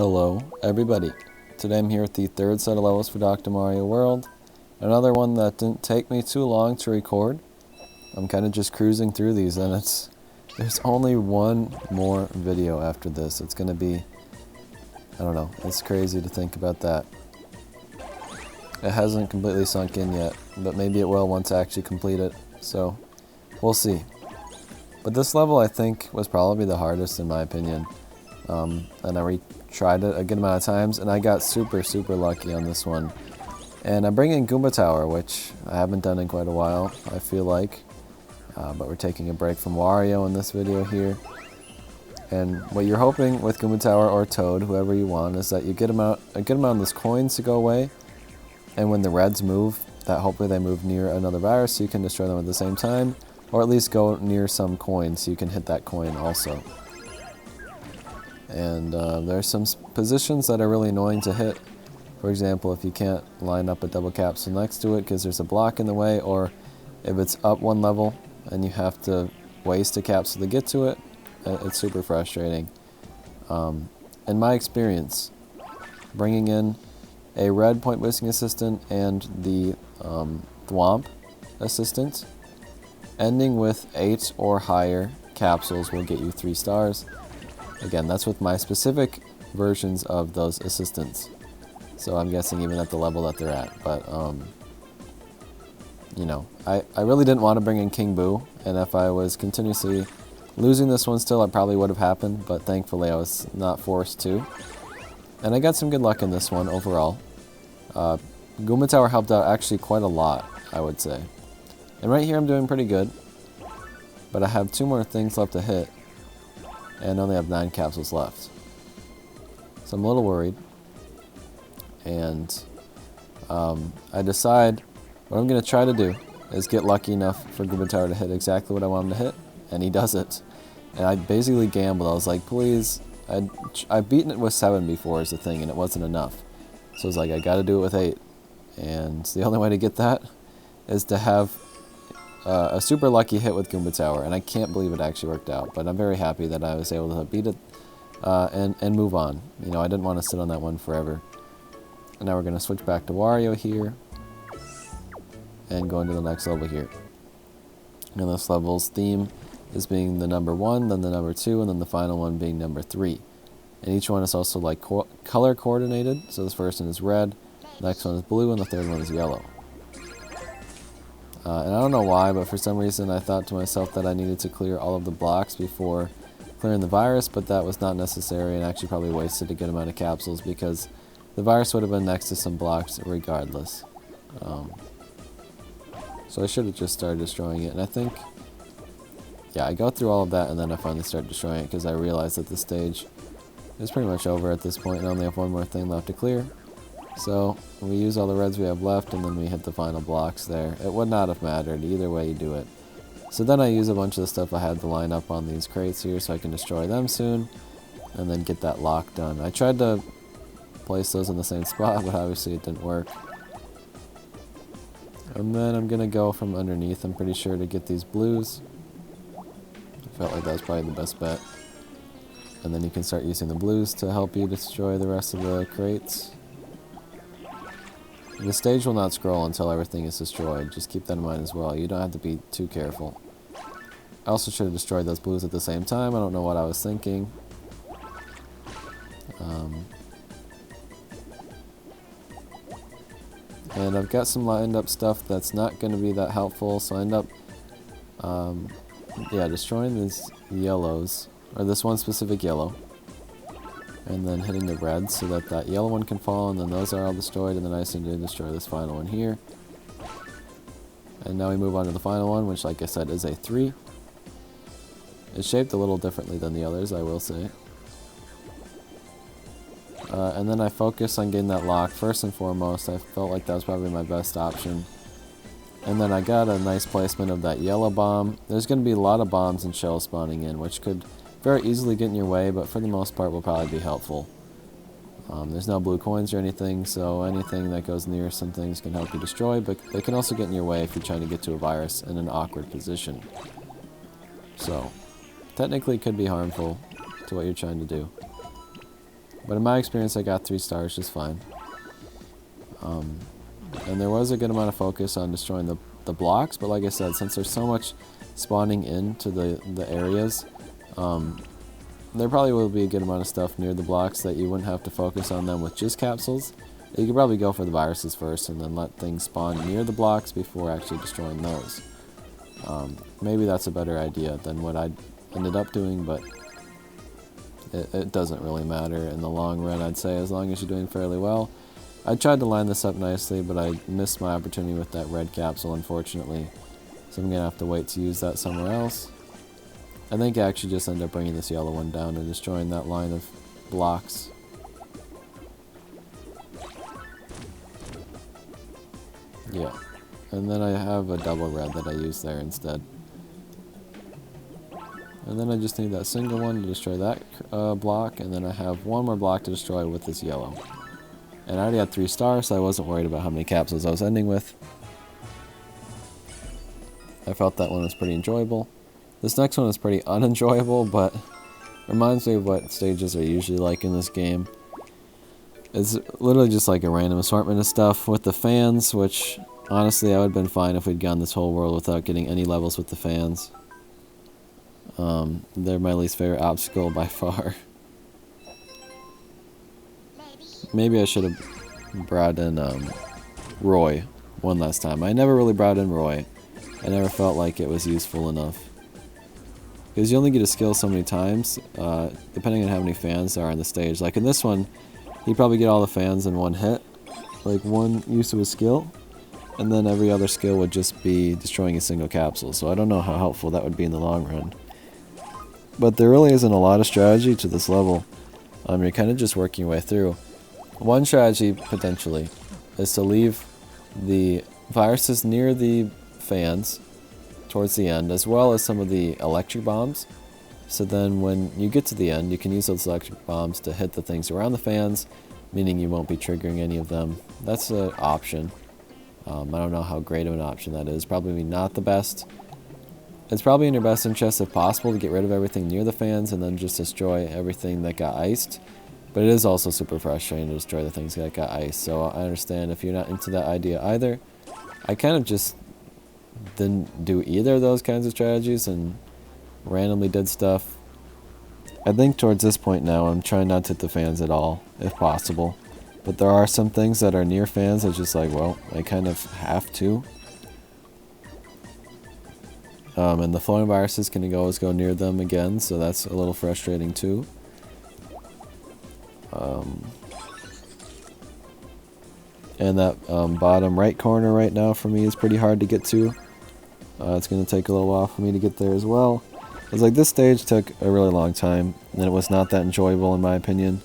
Hello, everybody. Today I'm here with the third set of levels for Dr. Mario World. Another one that didn't take me too long to record. I'm kind of just cruising through these, and there's only one more video after this. It's going to be, I don't know, it's crazy to think about that. It hasn't completely sunk in yet, but maybe it will once I actually complete it, so we'll see. But this level, I think, was probably the hardest in my opinion. And I tried it a good amount of times, and I got super lucky on this one. And I'm bringing Goomba Tower, which I haven't done in quite a while, I feel like. But we're taking a break from Wario in this video here. And what you're hoping with Goomba Tower or Toad, whoever you want, is that you get a good amount of those coins to go away. And when the reds move, that hopefully they move near another virus so you can destroy them at the same time. Or at least go near some coin so you can hit that coin also. And there's some positions that are really annoying to hit. For example, if you can't line up a double capsule next to it because there's a block in the way, or if it's up one level and you have to waste a capsule to get to it, it's super frustrating. In my experience, bringing in a red point boosting assistant and the Thwomp assistant, ending with 8 or higher capsules will get you 3 stars. Again, that's with my specific versions of those assistants. So I'm guessing even at the level that they're at. But, you know, I really didn't want to bring in King Boo. And if I was continuously losing this one still, it probably would have happened. But thankfully, I was not forced to. And I got some good luck in this one overall. Goomba Tower helped out actually quite a lot, I would say. And right here I'm doing pretty good. But I have 2 more things left to hit. And only have 9 capsules left. So I'm a little worried. And I decide what I'm going to try to do is get lucky enough for Goomba Tower to hit exactly what I want him to hit. And he does it. And I basically gambled. I was like, please. I've beaten it with 7 before is the thing, and it wasn't enough. So I was like, I got to do it with 8. And the only way to get that is to have a super lucky hit with Goomba Tower, and I can't believe it actually worked out, but I'm very happy that I was able to beat it and move on. You know, I didn't want to sit on that one forever. And now we're going to switch back to Wario here and go into the next level here. And this level's theme is being the number 1, then the number 2, and then the final one being number 3. And each one is also like color coordinated, so this first one is red, the next one is blue, and the third one is yellow. And I don't know why, but for some reason I thought to myself that I needed to clear all of the blocks before clearing the virus, but that was not necessary and actually probably wasted a good amount of capsules because the virus would have been next to some blocks regardless. So I should have just started destroying it, and I think, yeah, I go through all of that and then I finally start destroying it because I realized that the stage is pretty much over at this point and I only have one more thing left to clear. So we use all the reds we have left and then we hit the final blocks there. It would not have mattered either way you do it. So then I use a bunch of the stuff I had to line up on these crates here so I can destroy them soon and then get that lock done. I tried to place those in the same spot, but obviously it didn't work. And then I'm gonna go from underneath, I'm pretty sure, to get these blues. I felt like that was probably the best bet. And then you can start using the blues to help you destroy the rest of the crates. The stage will not scroll until everything is destroyed. Just keep that in mind as well. You don't have to be too careful. I also should have destroyed those blues at the same time. I don't know what I was thinking. And I've got some lined up stuff that's not going to be that helpful. So I end up destroying these yellows. Or this one specific yellow. And then hitting the reds so that that yellow one can fall, and then those are all destroyed, and then I just need to destroy this final one here. And now we move on to the final one, which, like I said, is a 3. It's shaped a little differently than the others, I will say. And then I focus on getting that lock first and foremost. I felt like that was probably my best option. And then I got a nice placement of that yellow bomb. There's going to be a lot of bombs and shells spawning in, which could very easily get in your way, but for the most part will probably be helpful. There's no blue coins or anything, so anything that goes near some things can help you destroy, but they can also get in your way if you're trying to get to a virus in an awkward position. So, technically it could be harmful to what you're trying to do. But in my experience, I got 3 stars just fine. And there was a good amount of focus on destroying the blocks, but like I said, since there's so much spawning into the areas, there probably will be a good amount of stuff near the blocks that you wouldn't have to focus on them with just capsules. You could probably go for the viruses first and then let things spawn near the blocks before actually destroying those. Maybe that's a better idea than what I ended up doing, but it doesn't really matter in the long run, I'd say, as long as you're doing fairly well. I tried to line this up nicely, but I missed my opportunity with that red capsule, unfortunately. So I'm going to have to wait to use that somewhere else. I think I actually just ended up bringing this yellow one down and destroying that line of blocks. Yeah. And then I have a double red that I use there instead. And then I just need that single one to destroy that block, and then I have one more block to destroy with this yellow. And I already had 3 stars, so I wasn't worried about how many capsules I was ending with. I felt that one was pretty enjoyable. This next one is pretty unenjoyable, but reminds me of what stages are usually like in this game. It's literally just like a random assortment of stuff with the fans, which honestly I would have been fine if we'd gone this whole world without getting any levels with the fans. They're my least favorite obstacle by far. Maybe I should have brought in Roy one last time. I never really brought in Roy. I never felt like it was useful enough. Because you only get a skill so many times, depending on how many fans there are on the stage. Like in this one, you probably get all the fans in one hit, like one use of a skill, and then every other skill would just be destroying a single capsule. So I don't know how helpful that would be in the long run. But there really isn't a lot of strategy to this level. You're kind of just working your way through. One strategy, potentially, is to leave the viruses near the fans towards the end, as well as some of the electric bombs. So then when you get to the end, you can use those electric bombs to hit the things around the fans, meaning you won't be triggering any of them. That's an option. I don't know how great of an option that is. Probably not the best. It's probably in your best interest, if possible, to get rid of everything near the fans and then just destroy everything that got iced. But it is also super frustrating to destroy the things that got iced, so I understand if you're not into that idea either. I kind of just didn't do either of those kinds of strategies and randomly did stuff. I think towards this point now I'm trying not to hit the fans at all, if possible. But there are some things that are near fans that's just like, well, I kind of have to. And the floating viruses can always go near them again, so that's a little frustrating too. And that bottom right corner right now for me is pretty hard to get to. It's going to take a little while for me to get there as well. It's like this stage took a really long time, and it was not that enjoyable in my opinion.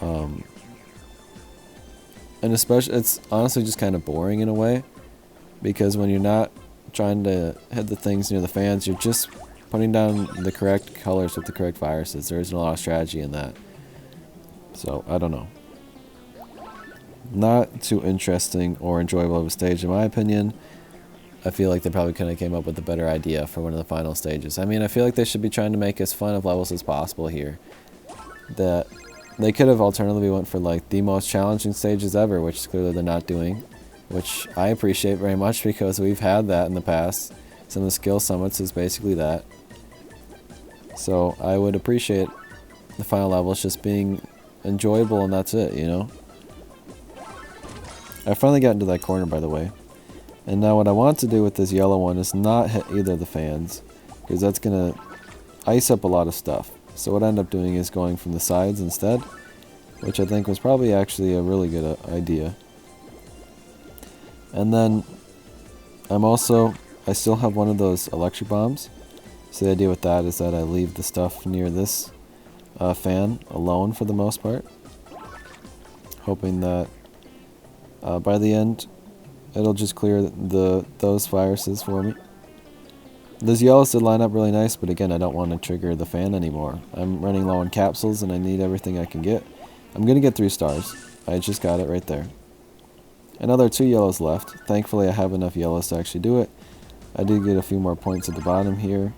And especially, it's honestly just kind of boring in a way, because when you're not trying to hit the things near the fans, you're just putting down the correct colors with the correct viruses. There isn't a lot of strategy in that. So, I don't know. Not too interesting or enjoyable of a stage in my opinion. I feel like they probably kind of came up with a better idea for one of the final stages. I mean, I feel like they should be trying to make as fun of levels as possible here. That they could have alternatively went for like the most challenging stages ever, which clearly they're not doing, which I appreciate very much because we've had that in the past. Some of the skill summits is basically that. So I would appreciate the final levels just being enjoyable and that's it, you know? I finally got into that corner, by the way. And now what I want to do with this yellow one is not hit either of the fans, because that's going to ice up a lot of stuff. So what I end up doing is going from the sides instead, which I think was probably actually a really good idea. And then I still have one of those electric bombs. So the idea with that is that I leave the stuff near this fan alone for the most part, hoping that by the end it'll just clear those viruses for me. Those yellows did line up really nice, but again, I don't want to trigger the fan anymore. I'm running low on capsules and I need everything I can get. I'm going to get 3 stars. I just got it right there. Another 2 yellows left. Thankfully I have enough yellows to actually do it. I did get a few more points at the bottom here.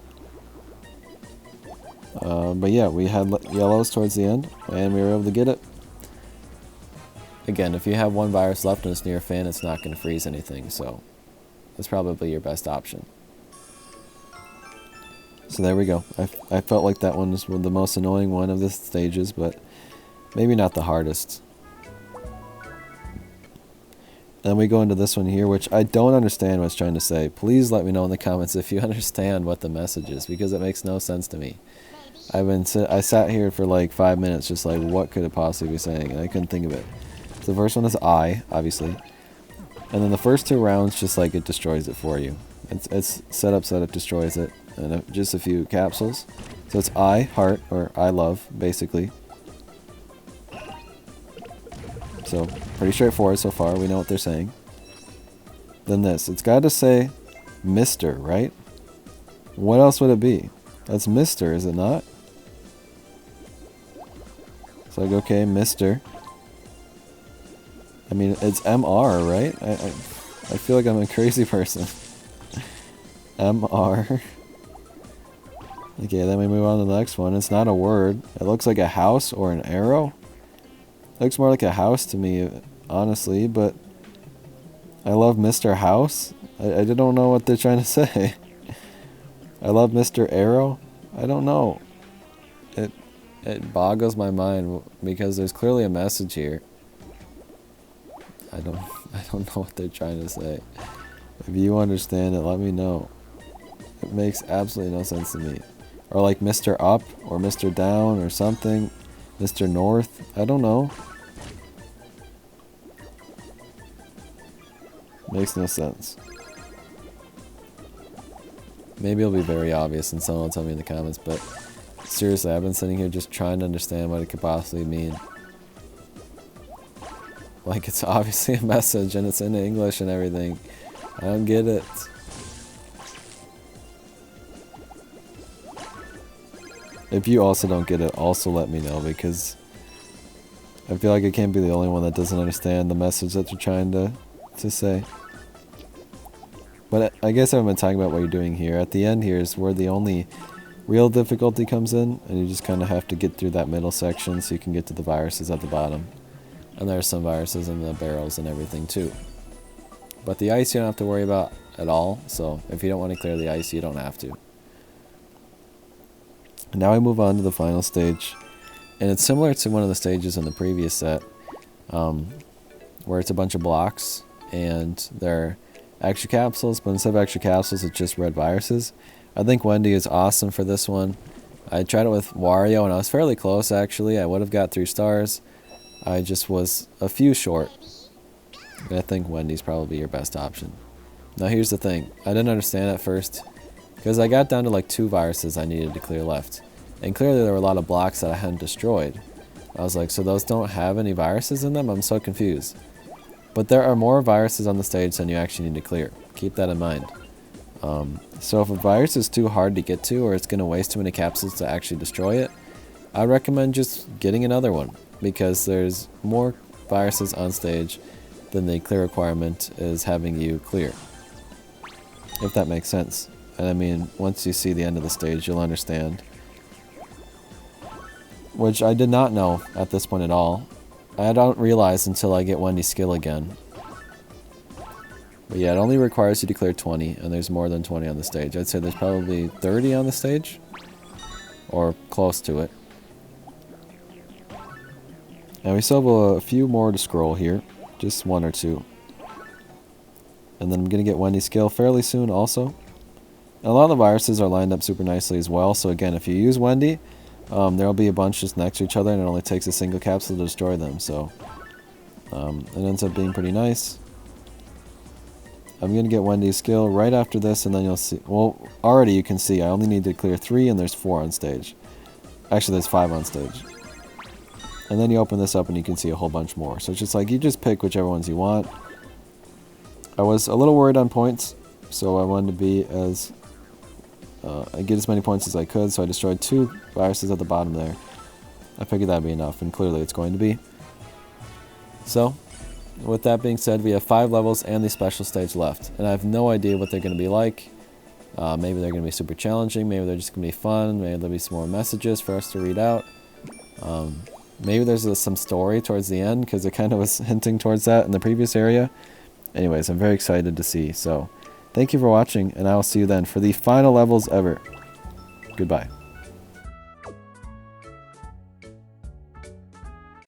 But yeah, we had yellows towards the end, and we were able to get it. Again, if you have one virus left and it's near a fan, it's not going to freeze anything, so it's probably your best option. So there we go. I felt like that one was the most annoying one of the stages, but maybe not the hardest. Then we go into this one here, which I don't understand what it's trying to say. Please let me know in the comments if you understand what the message is, because it makes no sense to me. I sat here for like 5 minutes just like, what could it possibly be saying? And I couldn't think of it. So the first one is I, obviously. And then the first 2 rounds, just like it destroys it for you. It's setup, destroys it. And just a few capsules. So it's I, heart, or I love, basically. So, pretty straightforward so far. We know what they're saying. Then this. It's got to say Mr., right? What else would it be? That's Mr., is it not? It's like, okay, Mr. I mean, it's MR, right? I feel like I'm a crazy person. MR. Okay, then we move on to the next one. It's not a word. It looks like a house or an arrow. It looks more like a house to me, honestly, but I love Mr. House. I don't know what they're trying to say. I love Mr. Arrow. I don't know. It boggles my mind because there's clearly a message here. I don't know what they're trying to say. If you understand it, let me know. It makes absolutely no sense to me. Or like Mr. Up or Mr. Down or something. Mr. North. I don't know. Makes no sense. Maybe it'll be very obvious and someone will tell me in the comments, but seriously, I've been sitting here just trying to understand what it could possibly mean. Like, it's obviously a message and it's in English and everything. I don't get it. If you also don't get it, also let me know, because I feel like I can't be the only one that doesn't understand the message that you're trying to say. But I guess I haven't been talking about what you're doing here. At the end here is where the only real difficulty comes in, and you just kind of have to get through that middle section so you can get to the viruses at the bottom. And there's some viruses in the barrels and everything too. But the ice you don't have to worry about at all, so if you don't want to clear the ice, you don't have to. Now we move on to the final stage, and it's similar to one of the stages in the previous set, where it's a bunch of blocks, and they're extra capsules, but instead of extra capsules, it's just red viruses. I think Wendy is awesome for this one. I tried it with Wario, and I was fairly close, actually. I would have got 3 stars. I just was a few short. And I think Wendy's probably your best option. Now here's the thing. I didn't understand at first, because I got down to like 2 viruses I needed to clear left. And clearly there were a lot of blocks that I hadn't destroyed. I was like, so those don't have any viruses in them? I'm so confused. But there are more viruses on the stage than you actually need to clear. Keep that in mind. So if a virus is too hard to get to, or it's going to waste too many capsules to actually destroy it, I recommend just getting another one, because there's more viruses on stage than the clear requirement is having you clear. If that makes sense. And I mean, once you see the end of the stage, you'll understand. Which I did not know at this point at all. I don't realize until I get Wendy's skill again. But yeah, it only requires you to clear 20, and there's more than 20 on the stage. I'd say there's probably 30 on the stage, or close to it. And we still have a few more to scroll here, just 1 or 2. And then I'm going to get Wendy's skill fairly soon also. And a lot of the viruses are lined up super nicely as well, so again, if you use Wendy, there'll be a bunch just next to each other, and it only takes a single capsule to destroy them, so it ends up being pretty nice. I'm going to get Wendy's skill right after this, and then you'll see, well, already you can see I only need to clear 3, and there's 4 on stage. Actually, there's 5 on stage. And then you open this up and you can see a whole bunch more. So it's just like, you just pick whichever ones you want. I was a little worried on points, so I wanted to be as I get as many points as I could, so I destroyed 2 viruses at the bottom there. I figured that'd be enough, and clearly it's going to be. So, with that being said, we have 5 levels and the special stage left, and I have no idea what they're going to be like. Maybe they're going to be super challenging. Maybe they're just going to be fun. Maybe there'll be some more messages for us to read out. Maybe there's some story towards the end, because it kind of was hinting towards that in the previous area. Anyways, I'm very excited to see. So, thank you for watching, and I will see you then for the final levels ever. Goodbye.